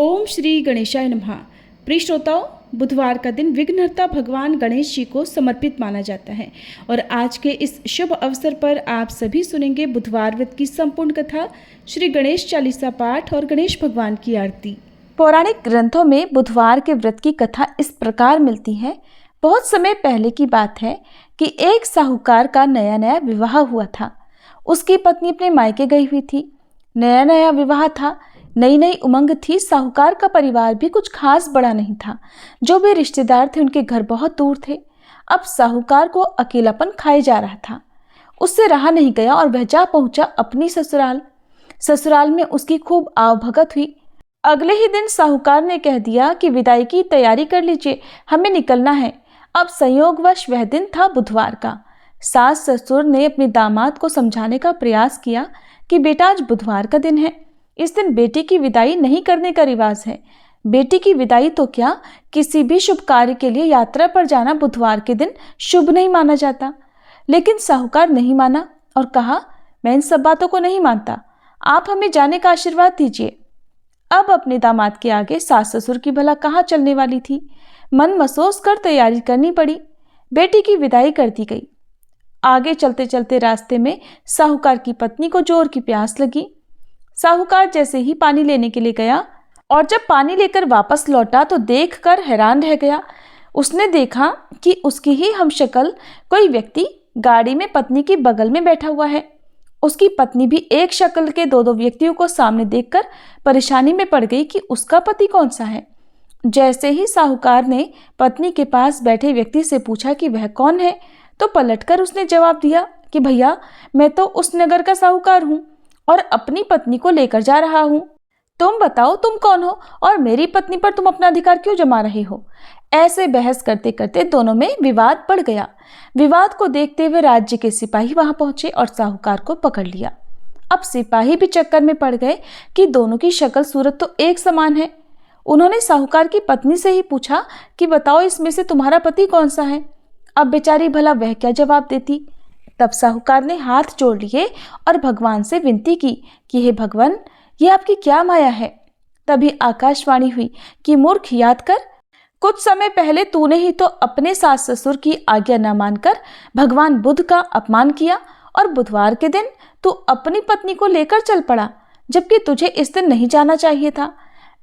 ओम श्री गणेशाय नमः। प्रिय श्रोताओं, बुधवार का दिन विघ्नहर्ता भगवान गणेश जी को समर्पित माना जाता है और आज के इस शुभ अवसर पर आप सभी सुनेंगे बुधवार व्रत की संपूर्ण कथा, श्री गणेश चालीसा पाठ और गणेश भगवान की आरती। पौराणिक ग्रंथों में बुधवार के व्रत की कथा इस प्रकार मिलती है। बहुत समय पहले की बात है कि एक साहूकार का नया नया विवाह हुआ था। उसकी पत्नी अपने मायके गई हुई थी। नया नया विवाह था, नई नई उमंग थी। साहूकार का परिवार भी कुछ खास बड़ा नहीं था। जो भी रिश्तेदार थे उनके घर बहुत दूर थे। अब साहूकार को अकेलापन खाए जा रहा था। उससे रहा नहीं गया और वह जा पहुंचा अपनी ससुराल। ससुराल में उसकी खूब आवभगत हुई। अगले ही दिन साहूकार ने कह दिया कि विदाई की तैयारी कर लीजिए, हमें निकलना है। अब संयोगवश वह दिन था बुधवार का। सास ससुर ने अपने दामाद को समझाने का प्रयास किया कि बेटा, आज बुधवार का दिन है, इस दिन बेटी की विदाई नहीं करने का रिवाज है। बेटी की विदाई तो क्या, किसी भी शुभ कार्य के लिए यात्रा पर जाना बुधवार के दिन शुभ नहीं माना जाता। लेकिन साहूकार नहीं माना और कहा, मैं इन सब बातों को नहीं मानता, आप हमें जाने का आशीर्वाद दीजिए। अब अपने दामाद के आगे सास ससुर की भला कहाँ चलने वाली थी। मन मसोस कर तैयारी करनी पड़ी। बेटी की विदाई कर दी गई। आगे चलते चलते रास्ते में साहूकार की पत्नी को जोर की प्यास लगी। साहूकार जैसे ही पानी लेने के लिए गया और जब पानी लेकर वापस लौटा तो देखकर हैरान रह गया। उसने देखा कि उसकी ही हमशक्ल कोई व्यक्ति गाड़ी में पत्नी की बगल में बैठा हुआ है। उसकी पत्नी भी एक शक्ल के दो व्यक्तियों को सामने देखकर परेशानी में पड़ गई कि उसका पति कौन सा है। जैसे ही साहूकार ने पत्नी के पास बैठे व्यक्ति से पूछा कि वह कौन है, तो पलटकर उसने जवाब दिया कि भैया, मैं तो उस नगर का साहूकार हूँ और अपनी पत्नी को लेकर जा रहा हूँ। तुम बताओ, तुम कौन हो और मेरी पत्नी पर तुम अपना अधिकार क्यों जमा रहे हो। ऐसे बहस करते करते दोनों में विवाद बढ़ गया। विवाद को देखते हुए राज्य के सिपाही वहां पहुंचे और साहूकार को पकड़ लिया। अब सिपाही भी चक्कर में पड़ गए कि दोनों की शक्ल सूरत तो एक समान है। उन्होंने साहूकार की पत्नी से ही पूछा कि बताओ, इसमें से तुम्हारा पति कौन सा है। अब बेचारी भला वह क्या जवाब देती। तब साहूकार ने हाथ जोड़ लिए और भगवान से विनती की कि हे भगवान, ये आपकी क्या माया है। तभी आकाशवाणी हुई कि मूर्ख, याद कर, कुछ समय पहले तूने ही तो अपने सास ससुर की आज्ञा न मानकर भगवान बुध का अपमान किया और बुधवार के दिन तू अपनी पत्नी को लेकर चल पड़ा, जबकि तुझे इस दिन नहीं जाना चाहिए था।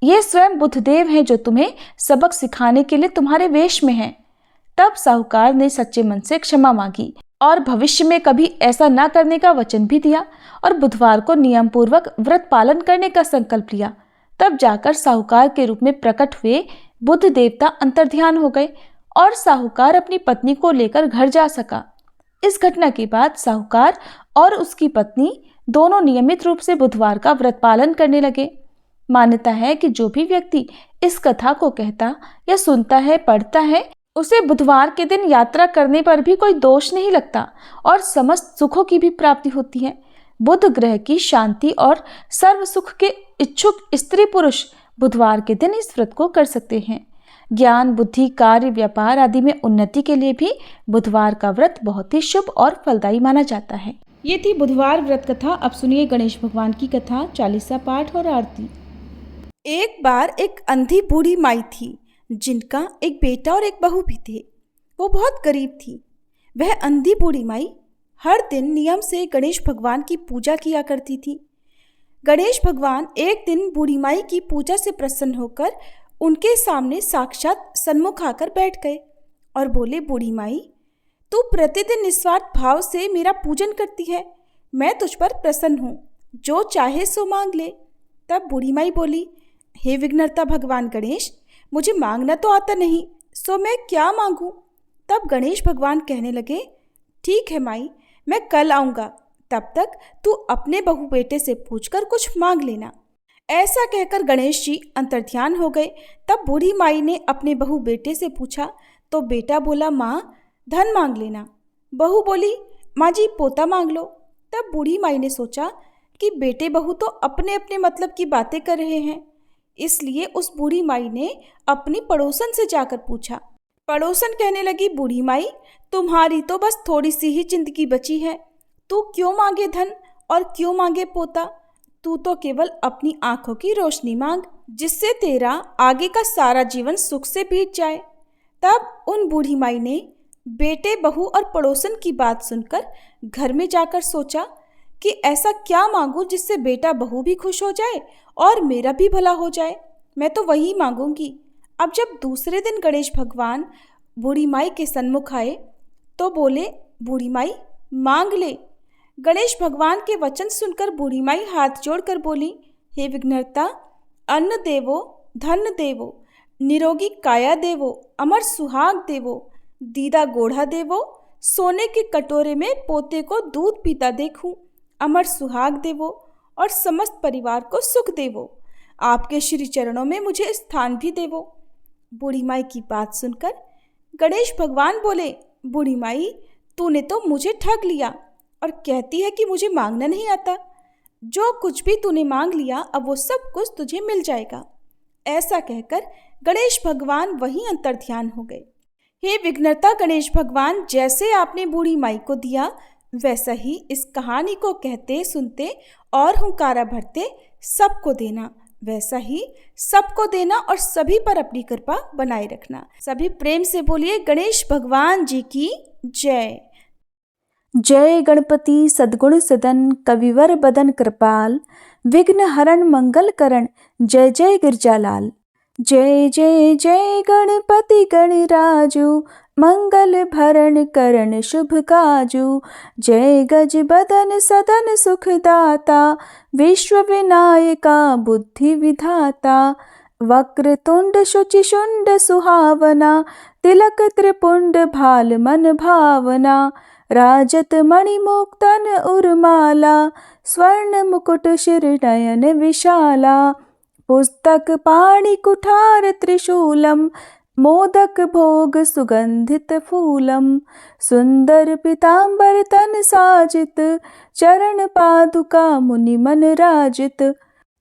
ये स्वयं बुधदेव हैं जो तुम्हें सबक सिखाने के लिए तुम्हारे वेश में हैं। तब साहूकार ने सच्चे मन से क्षमा मांगी और भविष्य में कभी ऐसा न करने का वचन भी दिया और बुधवार को नियम पूर्वक व्रत पालन करने का संकल्प लिया। तब जाकर साहूकार के रूप में प्रकट हुए बुध देवता अंतर्ध्यान हो गए और साहूकार अपनी पत्नी को लेकर घर जा सका। इस घटना के बाद साहूकार और उसकी पत्नी दोनों नियमित रूप से बुधवार का व्रत पालन करने लगे। मान्यता है कि जो भी व्यक्ति इस कथा को कहता या सुनता है, पढ़ता है, उसे बुधवार के दिन यात्रा करने पर भी कोई दोष नहीं लगता और समस्त सुखों की भी प्राप्ति होती है। बुध ग्रह की शांति और सर्व सुख के इच्छुक स्त्री पुरुष बुधवार के दिन इस व्रत को कर सकते हैं। ज्ञान, बुद्धि, कार्य, व्यापार आदि में उन्नति के लिए भी बुधवार का व्रत बहुत ही शुभ और फलदायी माना जाता है। ये थी बुधवार व्रत कथा। अब सुनिए गणेश भगवान की कथा, चालीसा पाठ और आरती। एक बार एक अंधी बूढ़ी माई थी जिनका एक बेटा और एक बहू भी थे। वो बहुत गरीब थी। वह अंधी बूढ़ी माई हर दिन नियम से गणेश भगवान की पूजा किया करती थी। गणेश भगवान एक दिन बूढ़ी माई की पूजा से प्रसन्न होकर उनके सामने साक्षात सन्मुख आकर बैठ गए और बोले, बूढ़ी माई, तू प्रतिदिन निस्वार्थ भाव से मेरा पूजन करती है, मैं तुझ पर प्रसन्न हूँ, जो चाहे सो मांग ले। तब बूढ़ी माई बोली, हे विघ्नहर्ता भगवान गणेश, मुझे मांगना तो आता नहीं, सो मैं क्या मांगूं। तब गणेश भगवान कहने लगे, ठीक है माई, मैं कल आऊँगा, तब तक तू अपने बहू बेटे से पूछकर कुछ मांग लेना। ऐसा कहकर गणेश जी अंतर्ध्यान हो गए। तब बूढ़ी माई ने अपने बहू बेटे से पूछा तो बेटा बोला, माँ, धन मांग लेना। बहू बोली, माँ जी, पोता मांग लो। तब बूढ़ी माई ने सोचा कि बेटे बहू तो अपने अपने मतलब की बातें कर रहे हैं, इसलिए उस बूढ़ी माई ने अपनी पड़ोसन से जाकर पूछा। पड़ोसन कहने लगी, बूढ़ी माई, तुम्हारी तो बस थोड़ी सी ही जिंदगी बची है, तू क्यों मांगे धन और क्यों मांगे पोता, तू तो केवल अपनी आंखों की रोशनी मांग। जिससे तेरा आगे का सारा जीवन सुख से बीत जाए। तब उन बूढ़ी माई ने बेटे, बहू और पड़ोसन की बात सुनकर घर में जाकर सोचा कि ऐसा क्या मांगूं जिससे बेटा बहू भी खुश हो जाए और मेरा भी भला हो जाए। मैं तो वही मांगूंगी। अब जब दूसरे दिन गणेश भगवान बूढ़ी माई के सन्मुख आए तो बोले, बूढ़ी माई मांग ले। गणेश भगवान के वचन सुनकर बूढ़ी माई हाथ जोड़कर बोली, हे विघ्नहर्ता, अन्न देवो, धन देवो, निरोगी काया देवो, अमर सुहाग देवो, दीदा गोढ़ा देवो, सोने के कटोरे में पोते को दूध पीता देखूं, अमर सुहाग देवो और समस्त परिवार को सुख देवो। आपके श्री चरणों में मुझे स्थान भी देवो। बूढ़ी माई की बात सुनकर गणेश भगवान बोले, बूढ़ी माई, तूने तो मुझे ठग लिया और कहती है कि मुझे मांगना नहीं आता। जो कुछ भी तूने मांग लिया अब वो सब कुछ तुझे मिल जाएगा। ऐसा कहकर गणेश भगवान वहीं अंतर्ध्यान हो गए। हे विघ्नहर्ता गणेश भगवान, जैसे आपने बूढ़ी माई को दिया वैसा ही इस कहानी को कहते सुनते और हुंकारा भरते सबको देना, वैसा ही सबको देना और सभी पर अपनी कृपा बनाए रखना। सभी प्रेम से बोलिए गणेश भगवान जी की जय। जय गणपति सद्गुण सदन कविवर बदन कृपाल, विघ्न हरण मंगल करण, जय जय गिरजालाल। जय जय जय गणपति गणराजु, मंगल भरण करण शुभ काजु। जय गज बदन सदन सुखदाता, विश्व विनायका बुद्धि विधाता। वक्रतुंड शुचि शुंड सुहावना, तिलक त्रिपुंड भाल मन भावना। राजत मणि मुक्तन उर्माला, स्वर्ण मुकुट शिर नयन विशाला। पुस्तक पाणि कुठार त्रिशूलम, मोदक भोग सुगंधित फूलम। सुंदर पीतांबर तन साजित, चरण पादुका मुनि मन राजित।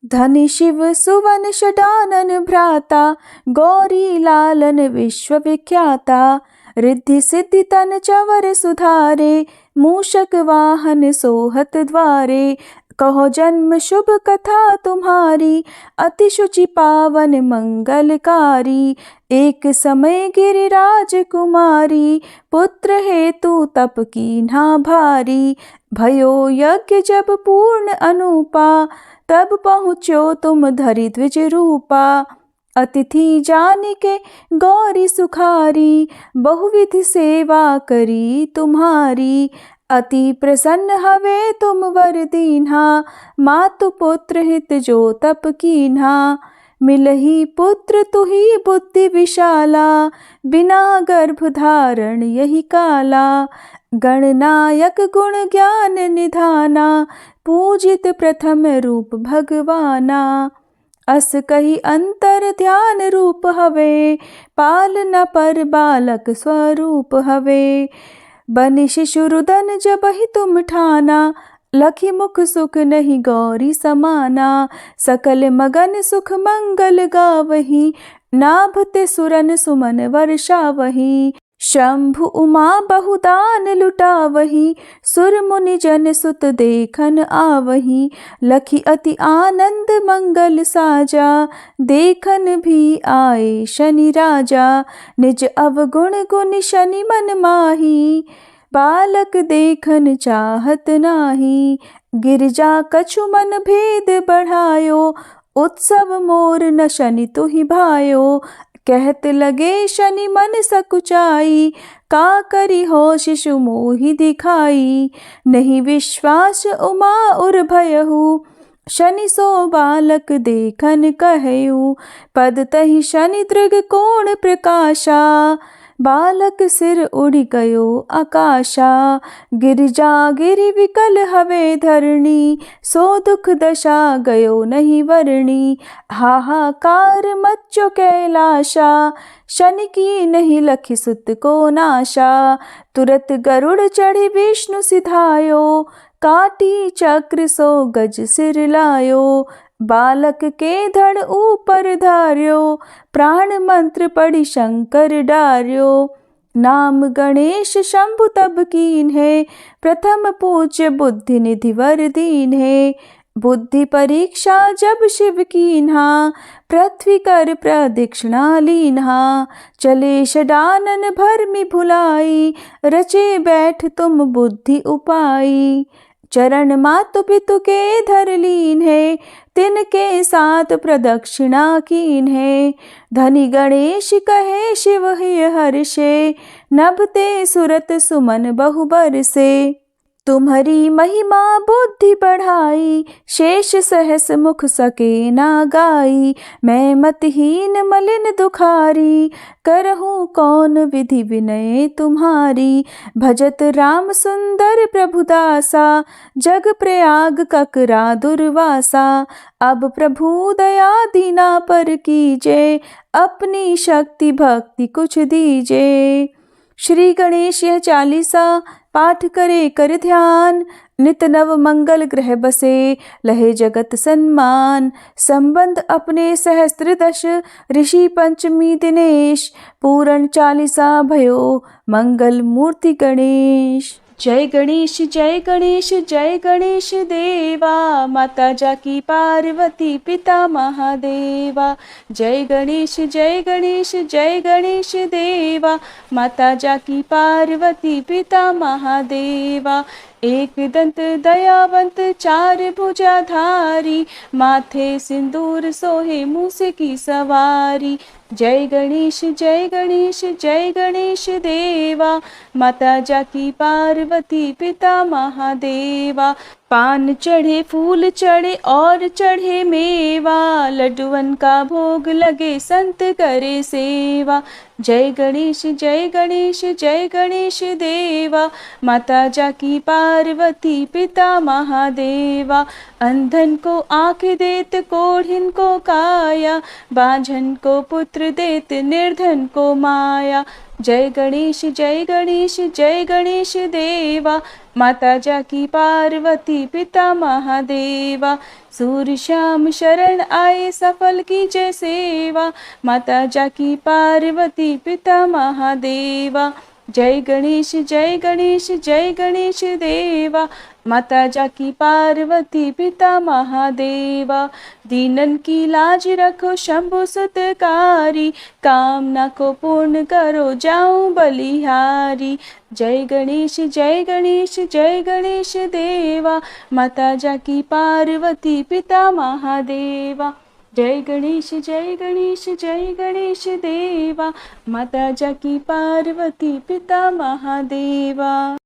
धनि शिव सुवन षडानन भ्राता, गौरी लालन विश्व विख्याता। रिद्धि सिद्धि तन चवर सुधारे, मूषक वाहन सोहत द्वारे। कहो जन्म शुभ कथा तुम्हारी, अति शुचि पावन मंगलकारी। एक समय गिरिराज कुमारी, पुत्र हेतु तप कीन्हा भारी। भयो यज्ञ जब पूर्ण अनुपा, तब पहुँचो तुम धरि द्विज रूपा। अतिथि जानिके गौरी सुखारी, बहुविधि सेवा करी तुम्हारी। अति प्रसन्न हवे तुम वर दीन्हा, मातु पुत्र हित जो तप कीन्हा। मिलहि पुत्र तुहि बुद्धि विशाला, बिना गर्भ धारण यही काला। गणनायक गुण ज्ञान निधाना, पूजित प्रथम रूप भगवाना। अस कही अंतर ध्यान रूप हवे, पालना पर बालक स्वरूप हवे। बनि शिशु रुदन जबहि तुम ठाना, लखी मुख सुख नहीं गौरी समाना। सकल मगन सुख मंगल गावही, नाभते सुरन सुमन वर्षावही। शंभु उमा बहुदान लुटावही, सुर मुनि जन सुत देखन आवही। लखी अति आनंद मंगल साजा, देखन भी आए शनि राजा। निज अवगुण गुण शनि मन माही, बालक देखन चाहत नाही। गिरजा कछु मन भेद बढ़ायो, उत्सव मोर न शनि तुहि भायो। कहत लगे शनि मन सकुचाई, का करी हो शिशु मोहि दिखाई। नहीं विश्वास उमा उर भयहु, शनि सो बालक देखन कहयु। पद तहि शनि दृग कोण प्रकाशा, बालक सिर उड़ि गयो आकाशा। गिरिजा गिरि विकल हवे धरणी, सो दुख दशा गयो नहीं वरणी। हाहाकार मच्चो कैलाशा, शनि की नहीं लखी सुत को नाशा। तुरत गरुड़ चढ़ी विष्णु सिधायो, काटी चक्र सो गज सिर लायो। बालक के धड़ ऊपर धार्यो, प्राण मंत्र पढ़ि शंकर डार्यो। नाम गणेश शंभु तब कीन्हे, प्रथम पूज्य बुद्धि निधि वर दीन्हे। बुद्धि परीक्षा जब शिव कीन्हा, पृथ्वी कर प्रदक्षिणा लीन्हा। चले षडानन भरमि भुलाई, रचे बैठ तुम बुद्धि उपाई। चरण मातु पितु के धर लीन है, तिनके साथ प्रदक्षिणा कीन है। धनी गणेश कहे शिव हिय हर्षे, नभते सुरत सुमन बहु बरसे। तुम्हारी महिमा बुद्धि बढ़ाई, शेष सहस मुख सके ना गाई। मैं मतहीन मलिन दुखारी, करहूँ कौन विधि विनय तुम्हारी। भजत राम सुंदर प्रभुदासा, जग प्रयाग ककरा दुर्वासा। अब प्रभु दया दीना पर कीजे, अपनी शक्ति भक्ति कुछ दीजे। श्री गणेश यह चालीसा पाठ करे कर ध्यान, नित नव मंगल ग्रह बसे लहे जगत सन्मान। संबंध अपने सहस्त्र दश, ऋषि पंचमी दिनेश। पूर्ण चालीसा भयो मंगल मूर्ति गणेश। जय गणेश जय गणेश जय गणेश देवा, माता जाकी पार्वती पिता महादेवा। जय गणेश जय गणेश जय गणेश देवा, माता जाकी पार्वती पिता महादेवा। एक दंत दयावंत चार भुजाधारी, माथे सिंदूर सोहे मूस की सवारी। जय गणेश जय गणेश जय गणेश देवा, माता जाकी पार्वती पिता महादेवा। पान चढ़े फूल चढ़े और चढ़े मेवा, लड्डुअन का भोग लगे संत करे सेवा। जय गणेश जय गणेश जय गणेश देवा, माता जाकी पार्वती पिता महादेवा। अंधन को आँख देत कोढ़िन को काया, बांझन को पुत्र देत निर्धन को माया। जय गणेश जय गणेश जय गणेश देवा, माता जाकी पार्वती पिता महादेवा। सूर्य श्याम शरण आए सफल की जय सेवा, माता जाकी पार्वती पिता महादेवा। जय गणेश जय गणेश जय गणेश देवा, माता जाकी पार्वती पिता महादेवा। दीनन की लाज रखो शंभु सुतकारी, कामना को पूर्ण करो जाऊं बलिहारी। जय गणेश जय गणेश जय गणेश देवा, माता जाकी पार्वती पिता महादेवा। जय गणेश जय गणेश जय गणेश देवा, माता जाकी पार्वती पिता महादेवा।